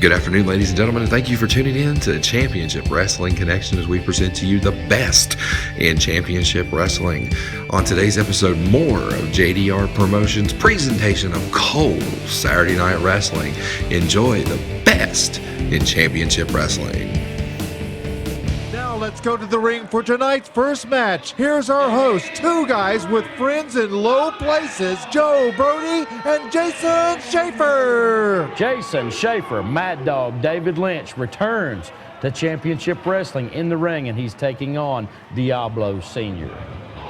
Good afternoon, ladies and gentlemen, and thank you for tuning in to Championship Wrestling Connection as we present to you the best in Championship Wrestling. On today's episode, more of JDR Promotions' presentation of Cole's Saturday Night Wrestling. Enjoy the best in Championship Wrestling. Let's go to the ring for tonight's first match. Here's our host, two guys with friends in low places, Joe Brody and Jason Schaefer. Jason Schaefer, Mad Dog David Lynch returns to Championship Wrestling in the ring, and he's taking on Diablo Sr.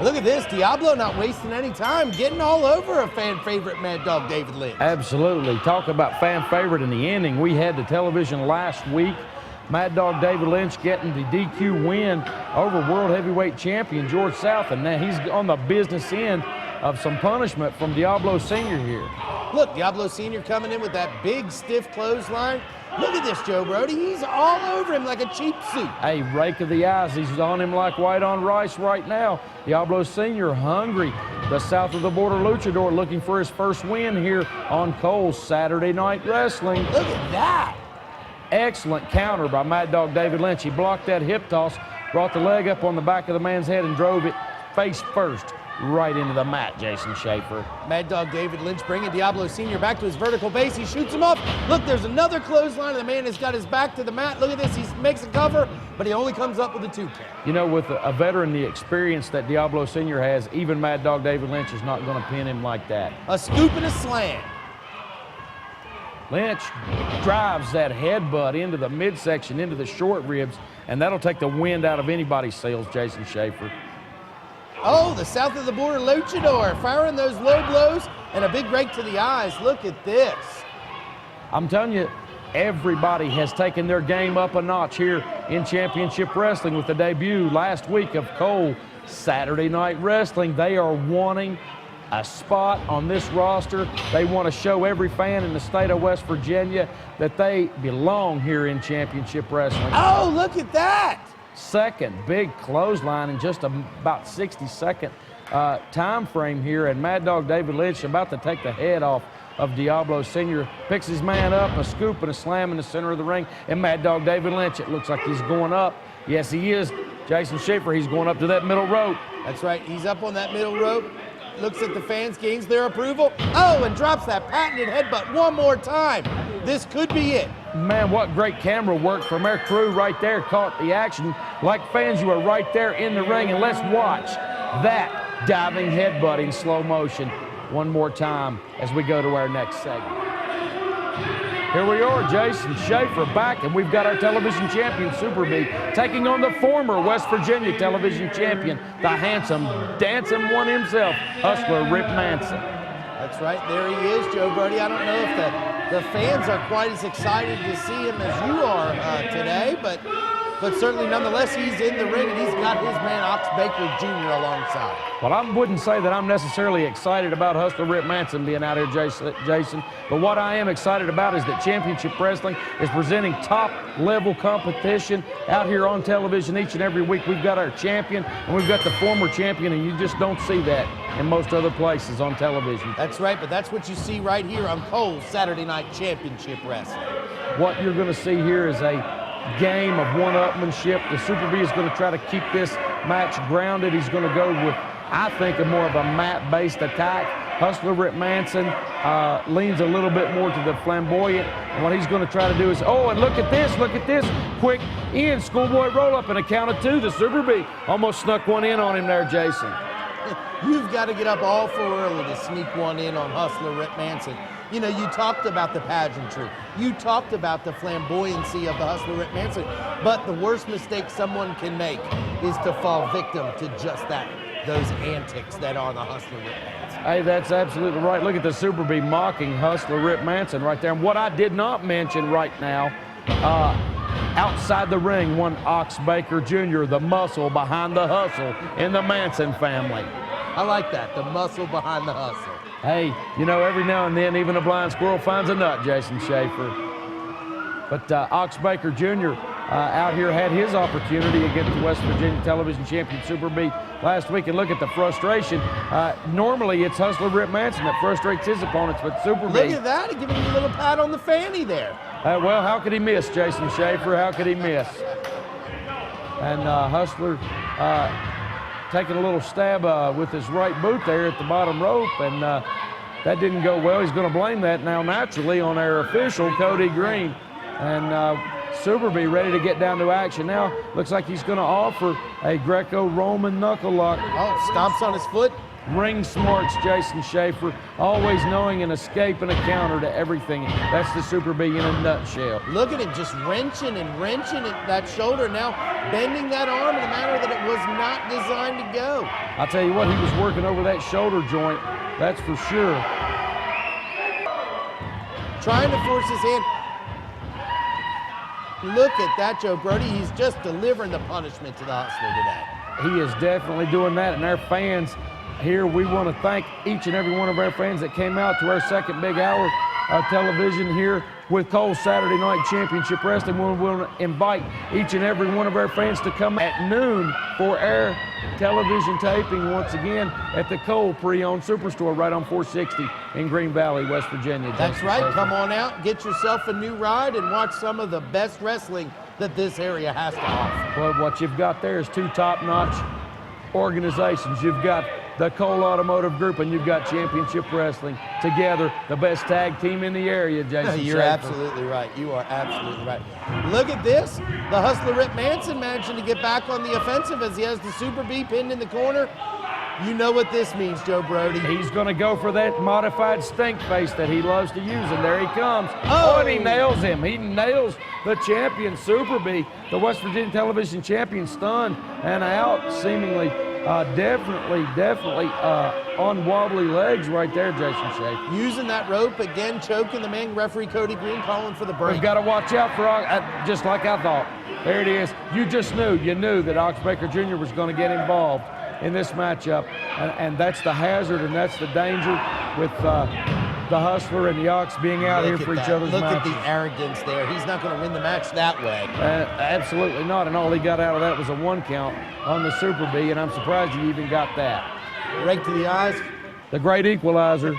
Look at this, Diablo not wasting any time, getting all over a fan favorite Mad Dog David Lynch. Absolutely. Talk about fan favorite in the ending. We had the television last week. Mad Dog David Lynch getting the DQ win over World Heavyweight Champion George South, and now he's on the business end of some punishment from Diablo Sr. here. Look, Diablo Sr. coming in with that big, stiff clothesline. Look at this, Joe Brody. He's all over him like a cheap suit. A rake of the eyes. He's on him like white on rice right now. Diablo Sr. hungry. The south of the border luchador looking for his first win here on Cole's Saturday Night Wrestling. Look at that. Excellent counter by Mad Dog David Lynch. He blocked that hip toss, brought the leg up on the back of the man's head and drove it face first right into the mat, Jason Schaefer. Mad Dog David Lynch bringing Diablo Sr. back to his vertical base. He shoots him off. Look, there's another clothesline, and the man has got his back to the mat. Look at this. He makes a cover, but he only comes up with a 2 count. You know, with a veteran, the experience that Diablo Sr. has, even Mad Dog David Lynch is not going to pin him like that. A scoop and a slam. Lynch drives that headbutt into the midsection, into the short ribs, and that'll take the wind out of anybody's sails, Jason Schaefer. Oh, the south of the border luchador firing those low blows and a big rake to the eyes. Look at this. I'm telling you, everybody has taken their game up a notch here in Championship Wrestling with the debut last week of Cole Saturday Night Wrestling. They are wanting a spot on this roster. They want to show every fan in the state of West Virginia that they belong here in Championship Wrestling. Oh, look at that! Second big clothesline in just about 60-second time frame here, and Mad Dog David Lynch about to take the head off of Diablo Sr. Picks his man up, a scoop and a slam in the center of the ring, and Mad Dog David Lynch, it looks like he's going up. Yes, he is. Jason Schaefer, he's going up to that middle rope. That's right, he's up on that middle rope. Looks at the fans, gains their approval. Oh, and drops that patented headbutt one more time. This could be it. Man, what great camera work from our crew right there. Caught the action. Like fans, you are right there in the ring, and let's watch that diving headbutt in slow motion one more time as we go to our next segment. Here we are, Jason Schaefer back, and we've got our television champion, Super B, taking on the former West Virginia television champion, the handsome, dancing one himself, Hustler Rip Manson. That's right, there he is, Joe Brody. I don't know if the fans are quite as excited to see him as you are today, but certainly nonetheless, he's in the ring, and he's got his man Ox Baker Jr. alongside. Well, I wouldn't say that I'm necessarily excited about Hustler Rip Manson being out here, Jason, but what I am excited about is that Championship Wrestling is presenting top-level competition out here on television each and every week. We've got our champion, and we've got the former champion, and you just don't see that in most other places on television. That's right, but that's what you see right here on Cole's Saturday Night Championship Wrestling. What you're going to see here is a game of one-upmanship. The Super B is going to try to keep this match grounded. He's going to go with, I think, more of a mat-based attack. Hustler Rip Manson leans a little bit more to the flamboyant, and what he's going to try to do is, oh, and look at this, quick in, schoolboy roll-up, and a count of 2. The Super B almost snuck one in on him there, Jason. You've got to get up all for early to sneak one in on Hustler Rip Manson. You know, you talked about the pageantry. You talked about the flamboyancy of the Hustler Rip Manson. But the worst mistake someone can make is to fall victim to just that, those antics that are the Hustler Rip Manson. Hey, that's absolutely right. Look at the Super B mocking Hustler Rip Manson right there. And what I did not mention right now, outside the ring, one Ox Baker Jr., the muscle behind the hustle in the Manson family. I like that, the muscle behind the hustle. Hey, you know, every now and then, even a blind squirrel finds a nut, Jason Schaefer. But Ox Baker Jr., out here had his opportunity against the West Virginia television champion Super B last week. And look at the frustration. Normally it's Hustler Rip Manson that frustrates his opponents, but Super B. Look at that, he giving him a little pat on the fanny there. Well, how could he miss, Jason Schaefer? How could he miss? And Hustler taking a little stab with his right boot there at the bottom rope, and that didn't go well. He's going to blame that now naturally on our official, Cody Green. And Super B ready to get down to action now. Looks like he's going to offer a Greco-Roman knuckle lock. Oh, stomps on his foot. Ring smarts, Jason Schaefer, always knowing an escape and a counter to everything. That's the Super B in a nutshell. Look at him just wrenching and wrenching at that shoulder, now bending that arm in a manner that it was not designed to go. I'll tell you what, he was working over that shoulder joint, that's for sure. Trying to force his hand. Look at that, Joe Brody. He's just delivering the punishment to the Hustler today. He is definitely doing that, and our fans here, we want to thank each and every one of our fans that came out to our second big hour of television here with Cole's Saturday Night Championship Wrestling. We will invite each and every one of our fans to come at noon for our television taping once again at the Cole Pre-Owned Superstore right on 460 in Green Valley, West Virginia. That's right. Come on out, get yourself a new ride, and watch some of the best wrestling that this area has to offer. Well, what you've got there is two top-notch organizations. You've got the Cole Automotive Group, and you've got Championship Wrestling together, the best tag team in the area, Jason. You're absolutely right. You are absolutely right. Look at this. The Hustler Rip Manson managing to get back on the offensive as he has the Super B pinned in the corner. You know what this means, Joe Brody. He's going to go for that modified stink face that he loves to use, and there he comes. Oh, and he nails him. He nails the champion, Super B, the West Virginia television champion, stunned and out, seemingly. Definitely on wobbly legs right there, Jason Schaefer. Using that rope, again, choking the man. Referee Cody Green calling for the break. We've got to watch out for, just like I thought. There it is. You knew that Ox Baker Jr. was going to get involved in this matchup. And that's the hazard and that's the danger with the Hustler and the Ox being out here for each other's matches. Look matches. at the arrogance there. He's not going to win the match that way. Absolutely not. And all he got out of that was a 1 count on the Super B, and I'm surprised he even got that. Right to the eyes. The great equalizer.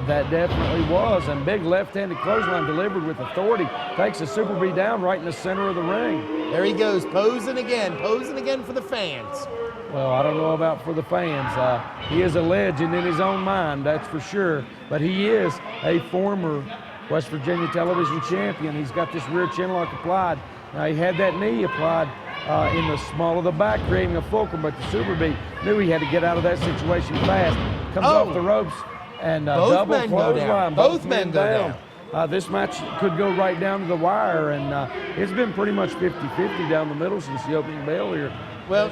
That definitely was. And big left-handed clothesline delivered with authority. Takes the Super B down right in the center of the ring. There he goes, posing again for the fans. Well, I don't know about for the fans. He is a legend in his own mind, that's for sure. But he is a former West Virginia television champion. He's got this rear chin lock applied. Now, he had that knee applied in the small of the back, creating a fulcrum, but the Super B knew he had to get out of that situation fast. Comes off the ropes and double clothesline. Both men go down. This match could go right down to the wire, and it's been pretty much 50-50 down the middle since the opening bell here. Well,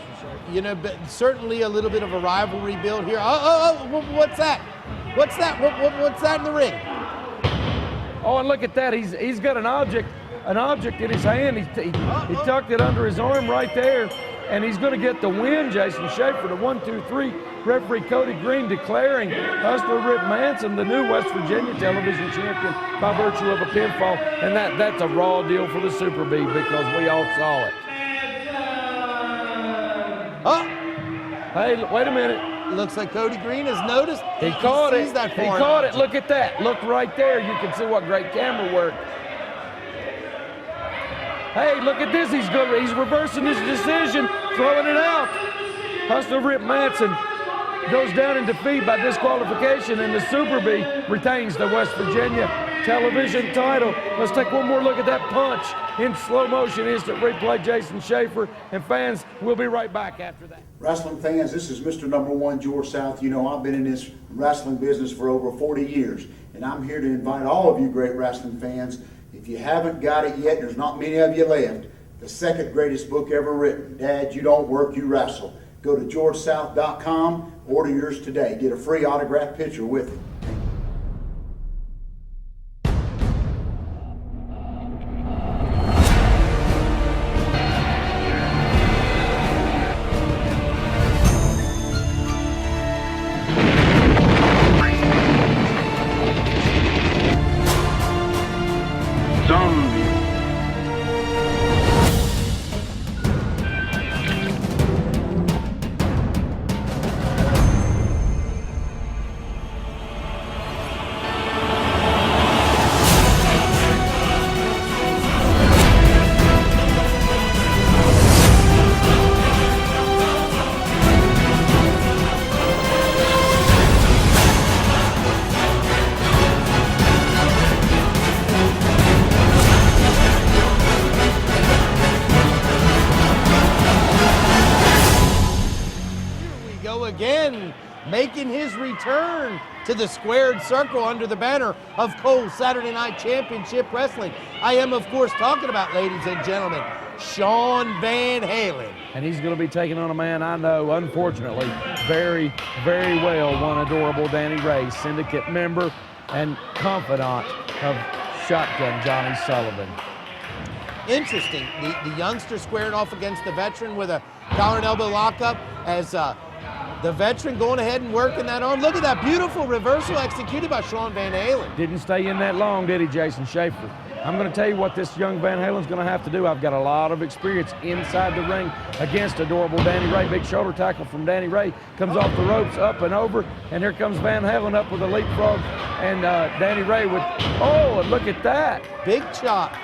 you know, but certainly a little bit of a rivalry build here. What's that? What's that? What's that in the ring? Oh, and look at that. He's got an object in his hand. He tucked it under his arm right there, and he's going to get the win, Jason Schaefer, the 1-2-3. Referee Cody Green declaring Hustler Rip Manson the new West Virginia television champion by virtue of a pinfall, and that's a raw deal for the Super B because we all saw it. Oh! Hey, wait a minute. Looks like Cody Green has noticed. He caught it. Sees that He caught it. Look at that. Look right there. You can see what great camera work. Hey, look at this. He's reversing his decision, throwing it out. Hustler Rip Manson goes down in defeat by disqualification, and the Super B retains the West Virginia television title. Let's take one more look at that punch in slow motion, instant replay. Jason Schaefer and fans, we'll be right back after that. Wrestling fans, this is Mr. Number One, George South. You know, I've been in this wrestling business for over 40 years, and I'm here to invite all of you great wrestling fans. If you haven't got it yet, there's not many of you left, the second greatest book ever written, Dad, You Don't Work, You Wrestle. Go to georgesouth.com, order yours today. Get a free autographed picture with it. Zombie. Reversal again, making his return to the squared circle under the banner of Cole's Saturday Night Championship Wrestling. I am, of course, talking about, ladies and gentlemen, Shawn Van Halen. And he's going to be taking on a man I know, unfortunately, very, very well, one adorable Danny Ray, syndicate member and confidant of Shotgun Johnny Sullivan. Interesting, the youngster squaring off against the veteran with a collar and elbow lockup as the veteran going ahead and working that arm. Look at that beautiful reversal executed by Shawn Van Halen. Didn't stay in that long, did he, Jason Schaefer? I'm going to tell you what this young Van Halen's going to have to do. I've got a lot of experience inside the ring against adorable Danny Ray. Big shoulder tackle from Danny Ray. Comes off the ropes, up and over, and here comes Van Halen up with a leapfrog. And Danny Ray with, oh, and look at that. Big chop.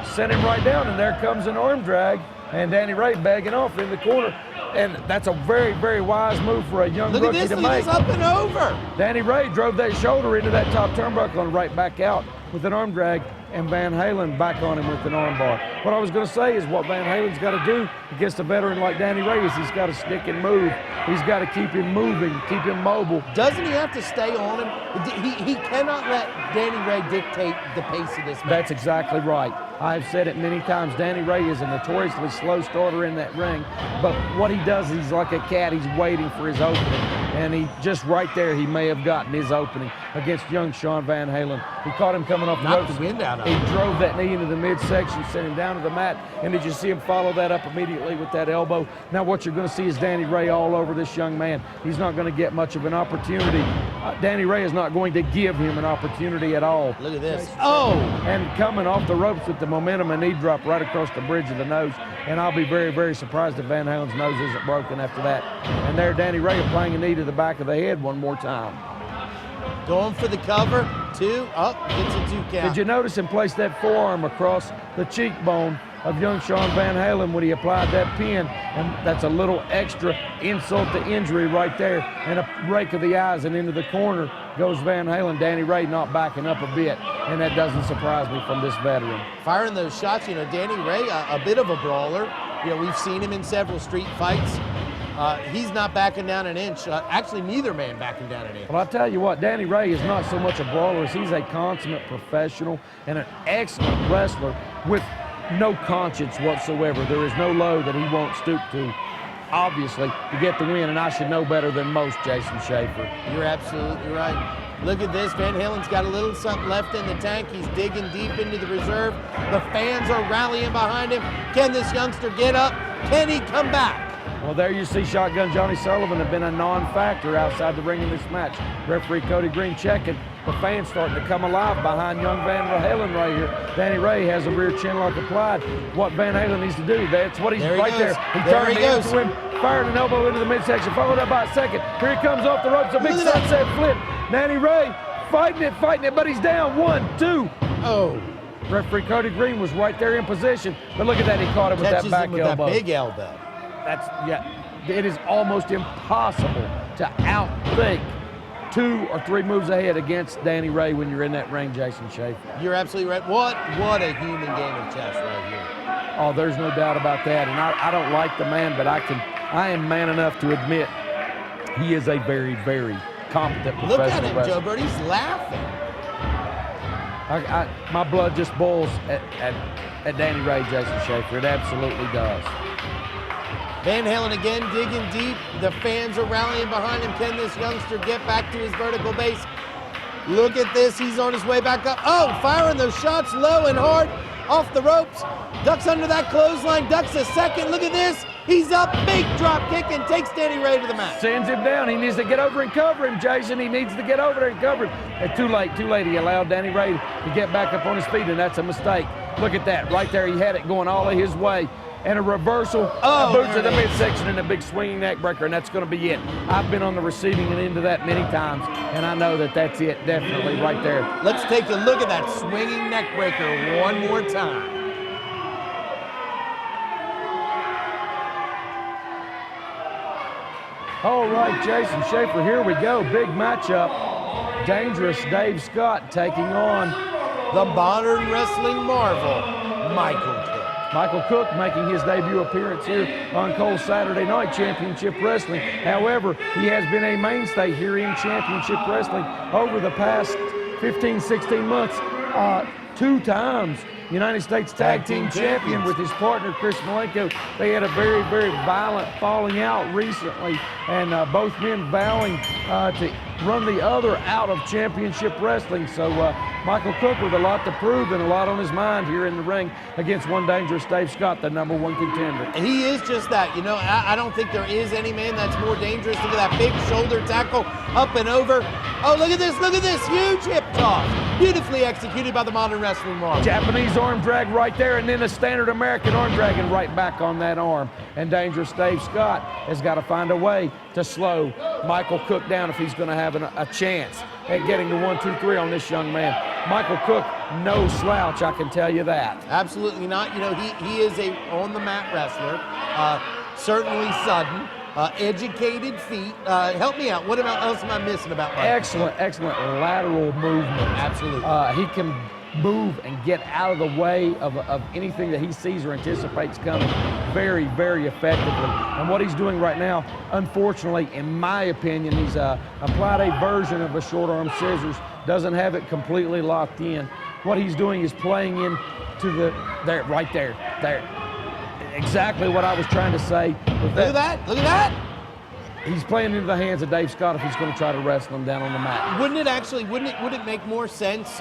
Sent him right down, and there comes an arm drag. And Danny Ray begging off in the corner. And that's a very, very wise move for a young rookie to make. Look at this, up and over. Danny Ray drove that shoulder into that top turnbuckle and right back out with an arm drag, and Van Halen back on him with an arm bar. What I was going to say is what Van Halen's got to do against a veteran like Danny Ray is he's got to stick and move. He's got to keep him moving, keep him mobile. Doesn't he have to stay on him? He cannot let Danny Ray dictate the pace of this match. That's exactly right. I've said it many times. Danny Ray is a notoriously slow starter in that ring, but what he does, he's like a cat. He's waiting for his opening, and he just right there, he may have gotten his opening against young Shawn Van Halen. He caught him coming off the ropes. Knocked the wind out of He him. drove that knee into the midsection, sent him down to the mat, and did you see him follow that up immediately with that elbow? Now what you're going to see is Danny Ray all over this young man. He's not going to get much of an opportunity. Danny Ray is not going to give him an opportunity at all. Look at this. Oh! And coming off the ropes with the momentum, a knee drop right across the bridge of the nose. And I'll be very, very surprised if Van Halen's nose isn't broken after that. And there, Danny Ray applying a knee to the back of the head one more time. Going for the cover. 2. Up. Gets a 2 count. Did you notice him place that forearm across the cheekbone of young Shawn Van Halen when he applied that pin? And that's a little extra insult to injury right there. And a rake of the eyes, and into the corner goes Van Halen. Danny Ray not backing up a bit, and that doesn't surprise me from this veteran. Firing those shots, you know, Danny Ray, a bit of a brawler. You know, we've seen him in several street fights. He's not backing down an inch. Actually, neither man backing down an inch. Well, I'll tell you what, Danny Ray is not so much a brawler as he's a consummate professional and an excellent wrestler with no conscience whatsoever. There is no low that he won't stoop to, obviously, to get the win, and I should know better than most, Jason Schaefer. You're absolutely right. Look at this. Van Halen's got a little something left in the tank. He's digging deep into the reserve. The fans are rallying behind him. Can this youngster get up? Can he come back? Well, there you see Shotgun Johnny Sullivan have been a non-factor outside the ring in this match. Referee Cody Green checking. The fans starting to come alive behind young Van Halen right here. Danny Ray has a rear chin lock applied. What Van Halen needs to do, that's what he's There he right goes. there. He There turned he into goes. him, fired an elbow into the midsection, followed up by a second. Here he comes off the ropes, a big Look at that. sunset flip. Danny Ray fighting it, but he's down. 1, 2. Oh, Referee Cody Green was right there in position, but look at that, he caught him with that catches back him with elbow. that big elbow. That's, yeah, it is almost impossible to outthink 2 or 3 moves ahead against Danny Ray when you're in that ring, Jason Schaefer. You're absolutely right. What a human game of chess right here. Oh, there's no doubt about that. And I don't like the man, but I am man enough to admit he is a very, very competent professional Look at him, wrestler. Joe Bird. He's laughing. My blood just boils at Danny Ray, Jason Schaefer. It absolutely does. Van Halen again digging deep. The fans are rallying behind him. Can this youngster get back to his vertical base? Look at this. He's on his way back up. Oh, firing those shots low and hard off the ropes. Ducks under that clothesline. Ducks a second. Look at this. He's up. Big drop kick and takes Danny Ray to the mat. Sends him down. He needs to get over and cover him, Jason. He needs to get over there and cover him. And too late. He allowed Danny Ray to get back up on his feet, and that's a mistake. Look at that. Right there, he had it going all of his way. And a reversal, boots to the midsection, and a big swinging neck breaker, and that's going to be it. I've been on the receiving end of that many times, and I know that that's it, definitely right there. Let's take a look at that swinging neck breaker one more time. All right, Jason Schaefer, here we go. Big matchup. Dangerous Dave Scott taking on The modern wrestling marvel, Michael Cook. Michael Cook making his debut appearance here on Cole's Saturday Night Championship Wrestling. However, he has been a mainstay here in Championship Wrestling over the past 15, 16 months. 2 times United States Tag Team Champion with his partner Chris Malenko. They had a very, very violent falling out recently, and both men vowing to run the other out of Championship Wrestling. So Michael Cook with a lot to prove and a lot on his mind here in the ring against one dangerous Dave Scott, the #1 contender. And he is just that. You know, I don't think there is any man that's more dangerous. Look at that big shoulder tackle up and over. Oh, look at this huge hip toss. Beautifully executed by the Modern Wrestling Mark. Japanese arm drag right there, and then a standard American arm drag and right back on that arm. And dangerous Dave Scott has got to find a way to slow Michael Cook down if he's going to have a chance at getting to 1, 2, 3 on this young man. Michael Cook, no slouch, I can tell you that. Absolutely not. You know, he is a on-the-mat wrestler, certainly sudden. Educated feet. Help me out. What else am I missing about Michael? Excellent lateral movement. Absolutely. He can move and get out of the way of anything that he sees or anticipates coming very, very effectively. And what he's doing right now, unfortunately, in my opinion, he's applied a version of a short arm scissors, doesn't have it completely locked in. What he's doing is playing into right there. Exactly what I was trying to say. Look at that. He's playing into the hands of Dave Scott if he's going to try to wrestle him down on the mat. Would it make more sense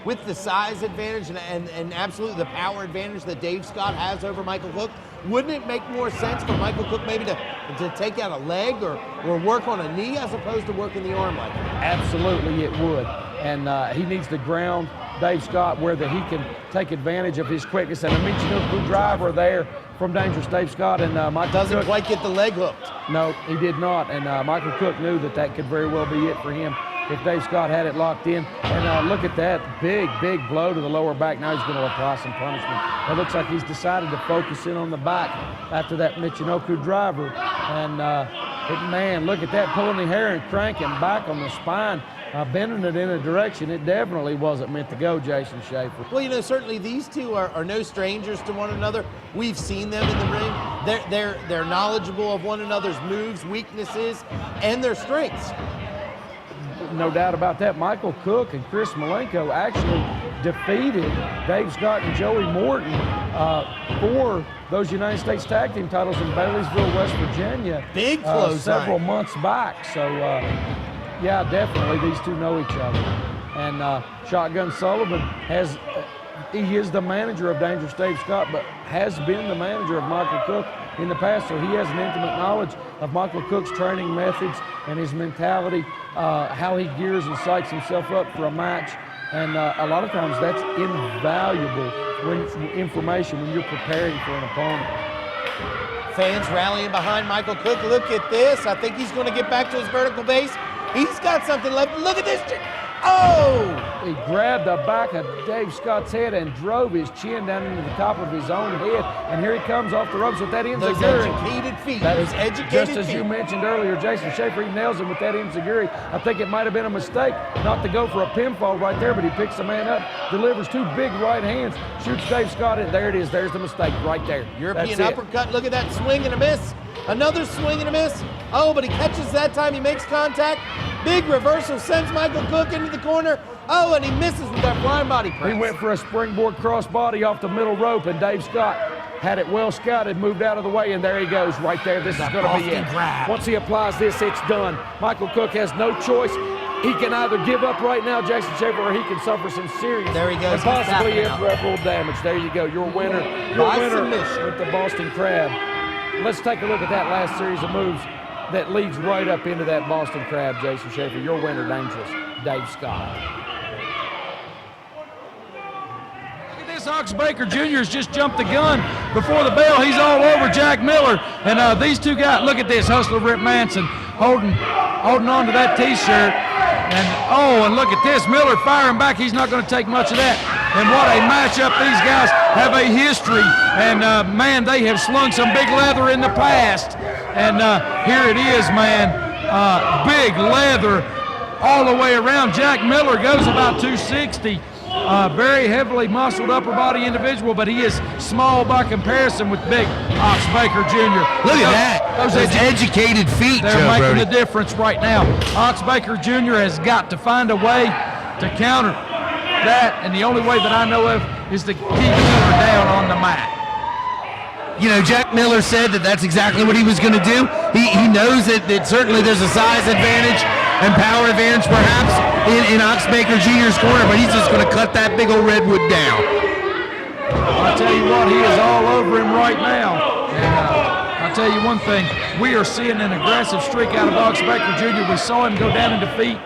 with the size advantage and absolutely the power advantage that Dave Scott has over Michael Cook? Wouldn't it make more sense for Michael Cook maybe to take out a leg or work on a knee as opposed to working the arm like that? Absolutely it would. And he needs to ground Dave Scott where that he can take advantage of his quickness. And a Michinoku driver there from dangerous Dave Scott, and Michael doesn't Cook, quite get the leg hooked. No, he did not. And Michael Cook knew that could very well be it for him if Dave Scott had it locked in. And look at that big blow to the lower back. Now he's going to apply some punishment. It looks like he's decided to focus in on the back after that Michinoku driver. And man, look at that, pulling the hair and cranking back on the spine. Bending it in a direction it definitely wasn't meant to go, Jason Schaefer. Well, you know, certainly these two are no strangers to one another. We've seen them in the ring. They're knowledgeable of one another's moves, weaknesses, and their strengths. No doubt about that. Michael Cook and Chris Malenko actually defeated Dave Scott and Joey Morton for those United States Tag Team titles in Baileysville, West Virginia. Big close several months back. So, yeah, definitely these two know each other. And Shotgun Sullivan he is the manager of dangerous Dave Scott, but has been the manager of Michael Cook in the past, so he has an intimate knowledge of Michael Cook's training methods and his mentality, how he gears and psychs himself up for a match. And a lot of times that's invaluable information when you're preparing for an opponent. Fans rallying behind Michael Cook. Look at this. I think he's going to get back to his vertical base. He's got something left. Look at this. Oh! He grabbed the back of Dave Scott's head and drove his chin down into the top of his own head. And here he comes off the ropes with that enziguri. Those educated feet. Those educated just feet. as you mentioned earlier, Jason Schaefer, he nails him with that enziguri. I think it might have been a mistake not to go for a pinfall right there, but he picks the man up, delivers 2 big right hands, shoots Dave Scott in. There it is. There's the mistake right there. European uppercut. Look at that swing and a miss. Another swing and a miss. Oh, but he catches that time. He makes contact. Big reversal sends Michael Cook into the corner. Oh, and he misses with that flying body press. He went for a springboard crossbody off the middle rope, and Dave Scott had it well scouted, moved out of the way, and there he goes right there. This is going to be it. Grab. Once he applies this, it's done. Michael Cook has no choice. He can either give up right now, Jason Schaefer, or he can suffer some serious there he goes. and possibly irreparable damage. There you go. Your winner. Your winner with the Boston Crab. Let's take a look at that last series of moves that leads right up into that Boston Crab, Jason Schaefer. Your winner, dangerous Dave Scott. Ox Baker Jr. has just jumped the gun before the bell. He's all over Jack Miller. And these two guys, look at this, Hustler Rip Manson holding on to that T-shirt. And look at this, Miller firing back. He's not going to take much of that. And what a matchup. These guys have a history. And, man, they have slung some big leather in the past. And here it is, man. Big leather all the way around. Jack Miller goes about 260. very heavily muscled upper body individual, but he is small by comparison with big Ox Baker Jr. Look at that. Those educated feet, They're Joe making Brody. the difference right now. Ox Baker Jr. has got to find a way to counter that, and the only way that I know of is to keep Miller down on the mat. You know, Jack Miller said that that's exactly what he was going to do. He knows that certainly there's a size advantage and power advantage perhaps in Ox Baker Jr.'s corner, but he's just going to cut that big old redwood down. I'll tell you what, he is all over him right now. And I'll tell you one thing, we are seeing an aggressive streak out of Ox Baker Jr. We saw him go down in defeat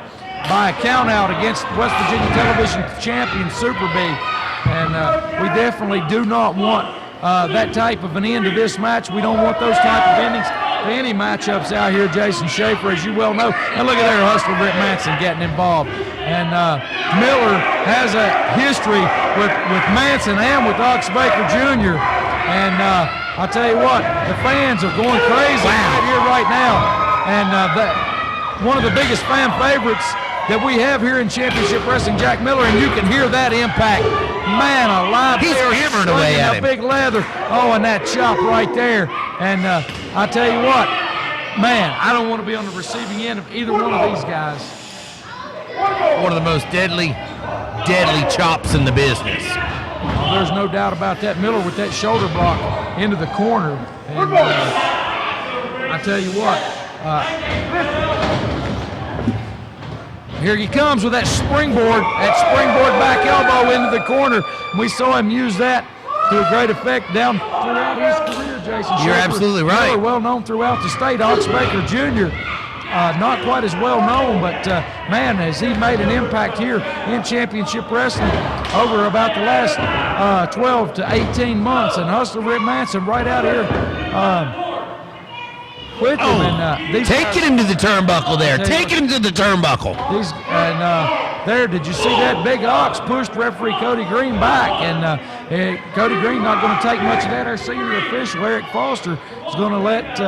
by a count out against West Virginia television champion Super B. And we definitely do not want that type of an end to this match. We don't want those type of endings to any matchups out here, Jason Schaefer, as you well know. And look at there, Hustler Rip Manson getting involved. And Miller has a history with Manson and with Ox Baker Jr. And I'll tell you what, the fans are going crazy right here, right now. And one of the biggest fan favorites that we have here in Championship Wrestling, Jack Miller, and you can hear that impact. Man alive. He's hammering away at him. Big leather. Oh, and that chop right there. And I tell you what, man, I don't want to be on the receiving end of either one of these guys. One of the most deadly chops in the business. Well, there's no doubt about that. Miller with that shoulder block into the corner. And I tell you what, here he comes with that springboard back elbow into the corner. We saw him use that to a great effect down throughout his career, Jason Schaefer. You're absolutely right. Miller, well known throughout the state. Ox Baker Jr., not quite as well known, but man, has he made an impact here in Championship Wrestling over about the last 12 to 18 months. And Hustler Rip Manson right out here with him. And taking him to the turnbuckle there. Taking him to the turnbuckle. There, did you see that? Big Ox pushed referee Cody Green back, and Cody Green not going to take much of that. Our senior official, Eric Foster, is going to let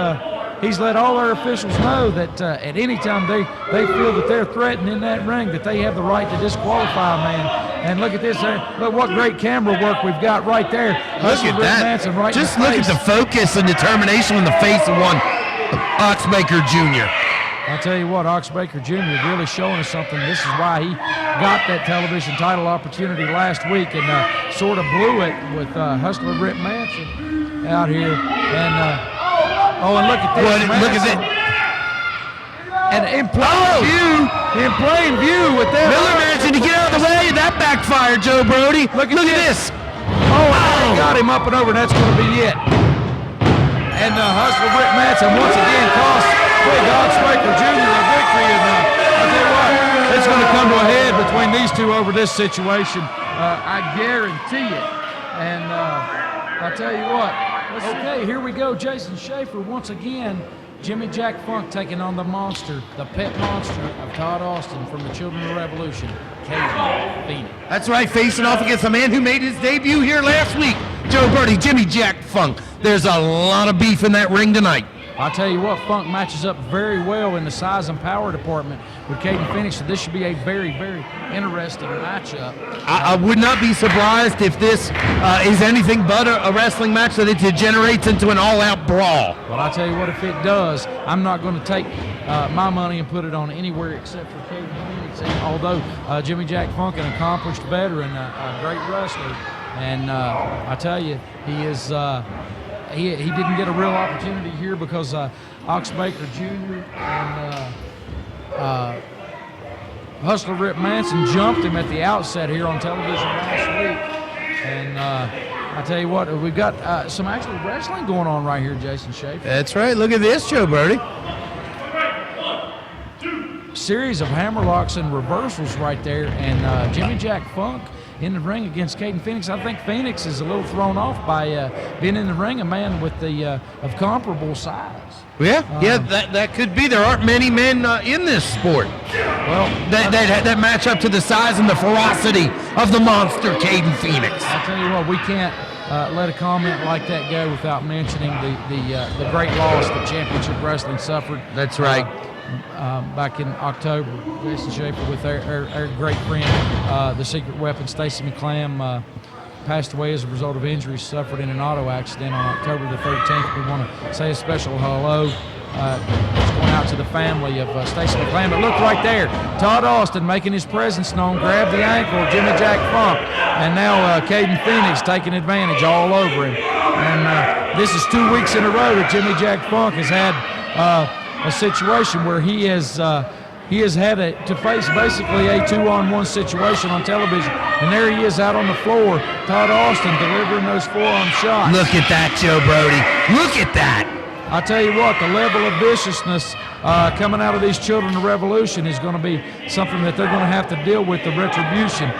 all our officials know that at any time they feel that they're threatened in that ring, that they have the right to disqualify a man. And look at this. Look what great camera work we've got right there. Look at that. Right just look at the focus and determination on the face of one Ox Baker Jr. I'll tell you what, Ox Baker Jr. really showing us something. This is why he got that television title opportunity last week and sort of blew it with Hustler Rip Manson out here. And and look at this. Look at it. And in plain view with that. Miller Manson to get out of the way. That backfired, Joe Brody. Look at this. Oh, got him up and over, and that's going to be it. And Hustler Rip Manson once again cost Big Ox Baker Jr. a victory. And I'll tell you what, it's going to come to a head between these two over this situation. I guarantee it. And I'll tell you what. Okay, here we go. Jason Schaefer once again. Jimmy Jack Funk taking on the monster, the pet monster of Todd Austin from the Children of Revolution, Caden Phoenix. That's right, facing off against a man who made his debut here last week, Joe Brody, Jimmy Jack Funk. There's a lot of beef in that ring tonight. I'll tell you what, Funk matches up very well in the size and power department with Caden Phoenix, so this should be a very, very interesting matchup. I would not be surprised if this is anything but a wrestling match that it degenerates into an all-out brawl. Well, I'll tell you what, if it does, I'm not going to take my money and put it on anywhere except for Caden Phoenix. And although Jimmy Jack Funk, an accomplished veteran, a great wrestler, and I tell you, he is... He didn't get a real opportunity here because Ox Baker Jr. and Hustler Rip Manson jumped him at the outset here on television last week. And I tell you what, we've got some actual wrestling going on right here, Jason Schaefer. That's right. Look at this, Joe Brody. Series of hammerlocks and reversals right there, and Jimmy Jack Funk in the ring against Caden Phoenix. I think Phoenix is a little thrown off by being in the ring, a man with the of comparable size. Yeah, that could be. There aren't many men in this sport. Well, that match up to the size and the ferocity of the monster, Caden Phoenix. I'll tell you what, we can't let a comment like that go without mentioning the great loss that Championship Wrestling suffered. That's right. back in October. Jason Schaefer with our great friend, the secret weapon, Stacy McClam, passed away as a result of injuries suffered in an auto accident on October the 13th. We want to say a special hello. Just going out to the family of Stacy McClam. But look right there, Todd Austin making his presence known, grabbed the ankle of Jimmy Jack Funk, and now Caden Phoenix taking advantage all over him. And this is 2 weeks in a row that Jimmy Jack Funk has had a situation where he has had to face basically a 2-on-1 situation on television. And there he is out on the floor, Todd Austin delivering those forearm shots. Look at that, Joe Brody. Look at that. I tell you what, the level of viciousness coming out of these Children of Revolution is going to be something that they're going to have to deal with, the retribution.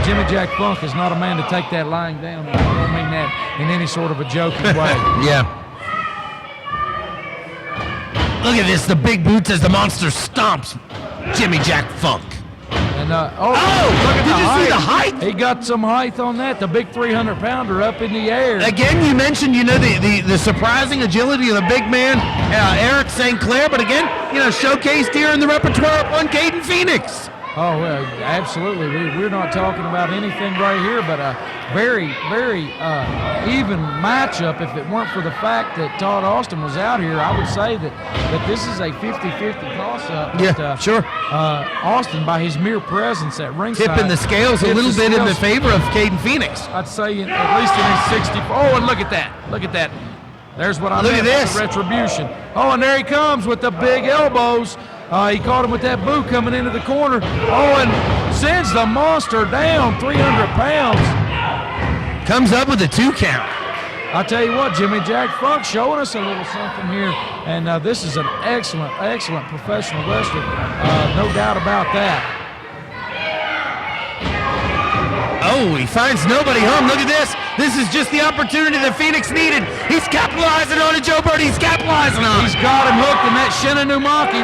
Jimmy Jack Funk is not a man to take that lying down. I don't mean that in any sort of a joking way. Yeah. Look at this, the big boots as the monster stomps Jimmy Jack Funk. And look did at you see the height? He got some height on that. The big 300-pounder up in the air. Again, you mentioned, the surprising agility of the big man, Eric St. Clair, but again, showcased here in the repertoire upon Caden Phoenix. Oh, well, absolutely. We're not talking about anything right here, but a very, very even matchup. If it weren't for the fact that Todd Austin was out here, I would say that this is a 50-50 toss-up. Yeah, sure. Austin, by his mere presence at ringside, tipping the scales a little bit in the favor of Caden Phoenix. I'd say at least in his 64. Oh, and look at that. Look at that. There's what I meant about the retribution. Oh, and there he comes with the big elbows. He caught him with that boot coming into the corner. Oh, and sends the monster down 300 pounds. Comes up with a 2 count. I tell you what, Jimmy Jack Funk showing us a little something here. And this is an excellent, excellent professional wrestler. No doubt about that. Oh, he finds nobody home. Look at this. This is just the opportunity that Phoenix needed. He's capitalizing on it, Joe Brody. He's capitalizing on it. He's got him hooked in that Shinanumaki.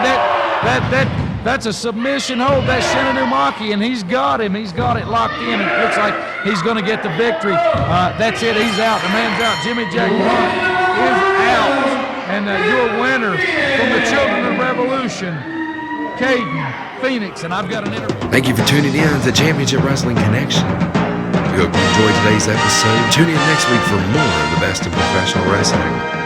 That's a submission hold, that Shinanumaki, and he's got him. He's got it locked in. It looks like he's going to get the victory. That's it. He's out. The man's out. Jimmy Jack Funk is out. And your winner from the Children of Revolution, Caden Phoenix. And I've got an interview. Thank you for tuning in to Championship Wrestling Connection. We hope you enjoyed today's episode. Tune in next week for more of the best in professional wrestling.